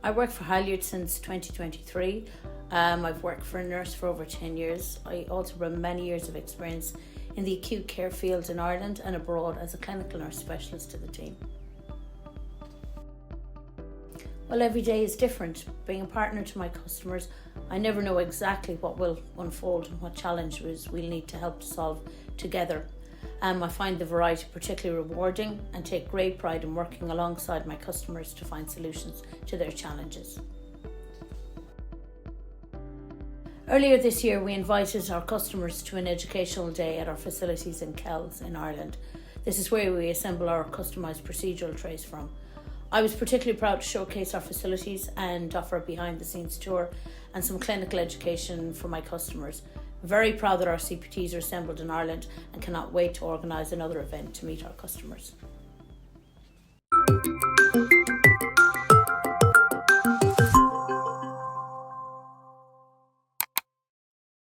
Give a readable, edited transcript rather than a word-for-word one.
I work for Halyard since 2023. I've worked for a nurse for over 10 years. I also bring many years of experience in the acute care field in Ireland and abroad as a clinical nurse specialist to the team. Well, every day is different. Being a partner to my customers, I never know exactly what will unfold and what challenges we'll need to help to solve together. I find the variety particularly rewarding and take great pride in working alongside my customers to find solutions to their challenges. Earlier this year, we invited our customers to an educational day at our facilities in Kells in Ireland. This is where we assemble our customised procedural trays from. I was particularly proud to showcase our facilities and offer a behind-the-scenes tour and some clinical education for my customers. Very proud that our CPTs are assembled in Ireland and cannot wait to organise another event to meet our customers.